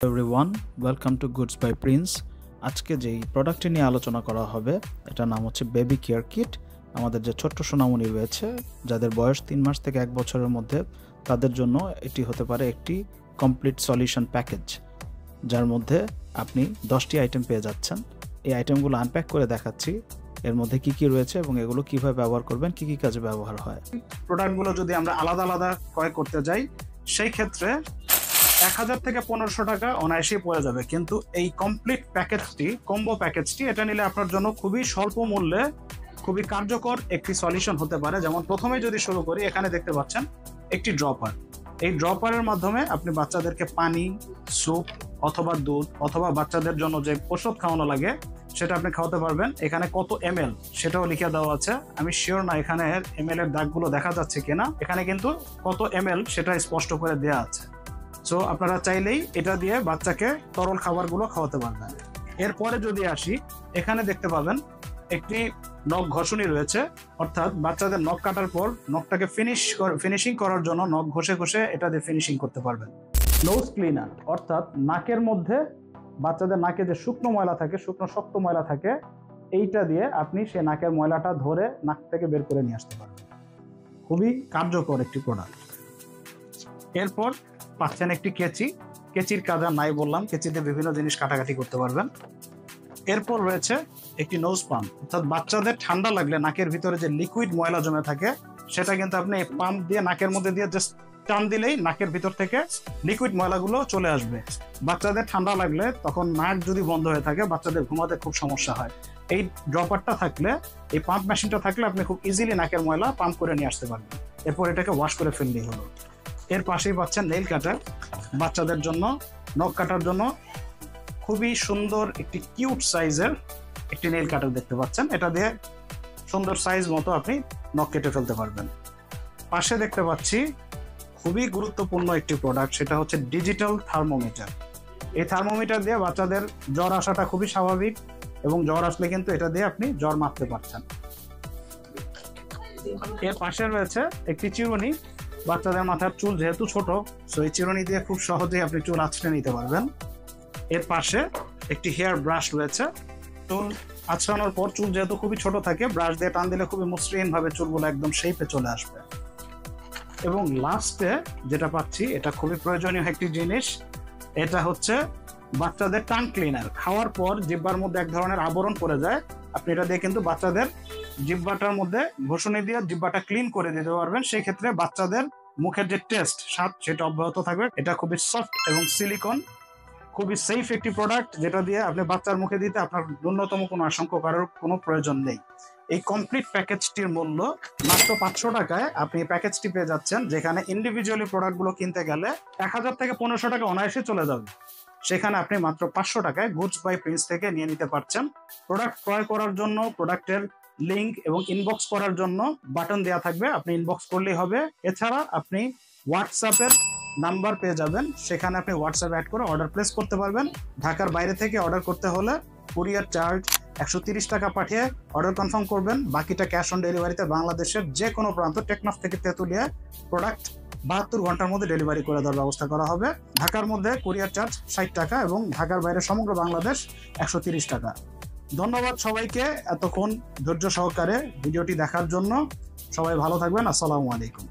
Everyone, welcome to Goods by Prince. আজকে যেই প্রোডাক্টটি নিয়ে আলোচনা করা হবে এটার নাম হচ্ছে বেবি কেয়ার কিট। আমাদের যে ছোট্ট সোনামণি রয়েছে যাদের বয়স 3 মাস থেকে 1 বছরের মধ্যে, তাদের জন্য এটি হতে পারে একটি কমপ্লিট সলিউশন প্যাকেজ, যার মধ্যে আপনি 10টি আইটেম পেয়ে যাচ্ছেন। এই আইটেমগুলো আনপ্যাক করে দেখাচ্ছি এর মধ্যে কি কি রয়েছে এবং এগুলো কিভাবে ব্যবহার করবেন, কি কি কাজে ব্যবহার হয়। প্রোডাক্টগুলো যদি আমরা আলাদা আলাদা ক্রয় করতে যাই সেই ক্ষেত্রে 1000 থেকে 1500 টাকা অনায়াসেই পড়ে যাবে, কিন্তু এই কমপ্লিট প্যাকেজটি, কম্বো প্যাকেজটি, এটা নিলে আপনার জন্য খুবই স্বল্প মূল্যে খুবই কার্যকর একটি সলিউশন হতে পারে। যেমন প্রথমে যদি শুরু করি, এখানে দেখতে পাচ্ছেন একটি ড্রপার। এই ড্রপারের মাধ্যমে আপনি বাচ্চাদেরকে পানি, স্যুপ অথবা দুধ অথবা বাচ্চাদের জন্য যে ওষুধ খাওয়ানো লাগে সেটা আপনি খাওয়াতে পারবেন। এখানে কত ml সেটাও লিখে দেওয়া আছে। আমি শিওর না এখানে ml এর দাগগুলো দেখা যাচ্ছে কিনা, এখানে কিন্তু কত ml সেটা স্পষ্ট করে দেওয়া আছে। সো আপনারা চাইলেই এটা দিয়ে বাচ্চাকে তরল খাবারগুলো খাওয়াতে পারবেন। এরপরে যদি আসি, এখানে দেখতে পাবেন একটি নখ ঘষণি রয়েছে, অর্থাৎ বাচ্চাদের নখ কাটার পর নখটাকে ফিনিশিং করার জন্য নখ ঘষে ঘষে এটা দিয়ে ফিনিশিং করতে পারবেন। নোজ ক্লিনার, অর্থাৎ নাকের মধ্যে বাচ্চাদের নাকে যে শুকনো ময়লা থাকে, শুকনো শক্ত ময়লা থাকে, এইটা দিয়ে আপনি সে নাকের ময়লাটা ধরে নাক থেকে বের করে নিয়ে আসতে পারবেন। খুবই কার্যকর একটি প্রোডাক্ট। এরপর পাচ্ছেন একটি কেচি। কেচির কাজ আর নাই বললাম, কেচিতে বিভিন্ন জিনিস কাটাকাটি করতে পারবেন। এরপর রয়েছে একটি নোজ পাম্প, অর্থাৎ বাচ্চাদের ঠান্ডা লাগলে নাকের ভিতরে যে লিকুইড ময়লা জমে থাকে সেটা কিন্তু আপনি এই পাম্প দিয়ে নাকের মধ্যে দিয়ে জাস্ট টান দিলেই নাকের ভিতর থেকে লিকুইড ময়লাগুলো চলে আসবে। বাচ্চাদের ঠান্ডা লাগলে তখন নাক যদি বন্ধ হয়ে থাকে বাচ্চাদের ঘুমাতে খুব সমস্যা হয়। এই ড্রপারটা থাকলে, এই পাম্প মেশিনটা থাকলে আপনি খুব ইজিলি নাকের ময়লা পাম্প করে নিয়ে আসতে পারবেন। এরপর এটাকে ওয়াশ করে ফেললেই হলো। এর পাশেই পাচ্ছেন নেইল কাটার, বাচ্চাদের জন্য নখ কাটার জন্য খুবই সুন্দর একটি কিউট সাইজের একটি নেইল কাটার দেখতে পাচ্ছেন। এটা দিয়ে সুন্দর সাইজ মতো আপনি নখ কেটে ফেলতে পারবেন। পাশে দেখতে পাচ্ছি খুবই গুরুত্বপূর্ণ একটি প্রোডাক্ট, সেটা হচ্ছে ডিজিটাল থার্মোমিটার। এই থার্মোমিটার দিয়ে বাচ্চাদের জ্বর আসাটা খুবই স্বাভাবিক, এবং জ্বর আসলে কিন্তু এটা দিয়ে আপনি জ্বর মাপতে পারছেন। এর পাশে রয়েছে একটি চিরুনি। বাচ্চাদের মাথার চুল যেহেতু ছোট, সো এই চিরুনি দিয়ে খুব সহজেই আপনি চুল আঁচড়ে নিতে পারবেন। এর পাশে একটি হেয়ার ব্রাশ রয়েছে। চুল আঁচড়ানোর পর চুল যেহেতু খুবই ছোট থাকে, ব্রাশ দিয়ে টান দিলে খুবই মসৃণভাবে চুলগুলো একদম শেপে চলে আসবে। এবং লাস্টে যেটা পাচ্ছি, এটা খুবই প্রয়োজনীয় একটি জিনিস, এটা হচ্ছে বাচ্চাদের টাং ক্লিনার। খাওয়ার পর জিহ্বার মধ্যে এক ধরনের আবরণ পড়ে যায়, আপনি এটা দিয়ে কিন্তু বাচ্চাদের জিহ্বাটার মধ্যে ঘষণি দিয়ে জিহ্বাটা ক্লিন করে দিতে পারবেন। সেই ক্ষেত্রে বাচ্চাদের মুখের যে টেস্ট, স্বাদ, সেটা অব্যাহত থাকবে। এটা খুবই সফট এবং সিলিকন, খুবই সেফ একটি প্রোডাক্ট, যেটা দিয়ে আপনি বাচ্চার মুখে দিতে আপনার ন্যূনতম কোনো আশঙ্কা করার কোনো প্রয়োজন নেই। এই কমপ্লিট প্যাকেজটির মূল্য মাত্র 500 টাকায় আপনি এই প্যাকেজটি পেয়ে যাচ্ছেন, যেখানে ইন্ডিভিজুয়ালি প্রোডাক্টগুলো কিনতে গেলে 1000 থেকে 1500 টাকা অনায়াসে চলে যাবে। সেখানে আপনি মাত্র 500 টাকায় গুডস বাই প্রিন্স থেকে নিয়ে নিতে পারছেন। প্রোডাক্ট ক্রয় করার জন্য প্রোডাক্টের লিঙ্ক এবং ইনবক্স করার জন্য বাটন দেওয়া থাকবে, আপনি ইনবক্স করলেই হবে। এছাড়া আপনি হোয়াটসঅ্যাপের নাম্বার পেয়ে যাবেন, সেখানে আপনি হোয়াটসঅ্যাপ অ্যাড করে অর্ডার প্লেস করতে পারবেন। ঢাকার বাইরে থেকে অর্ডার করতে হলে কুরিয়ার চার্জ 130 টাকা পাঠিয়ে অর্ডার কনফার্ম করবেন। বাকিটা ক্যাশ অন ডেলিভারিতে বাংলাদেশের যে কোনো প্রান্ত, টেকনাফ থেকে তেঁতুলিয়া, প্রোডাক্ট 72 ঘন্টার মধ্যে ডেলিভারি করে দেওয়ার ব্যবস্থা করা হবে। ঢাকার মধ্যে কুরিয়ার চার্জ 60 টাকা এবং ঢাকার বাইরে সমগ্র বাংলাদেশ 130 টাকা। ধন্যবাদ সবাইকে এতক্ষণ ধৈর্য সহকারে ভিডিওটি দেখার জন্য। সবাই ভালো থাকবেন। আসসালামু আলাইকুম।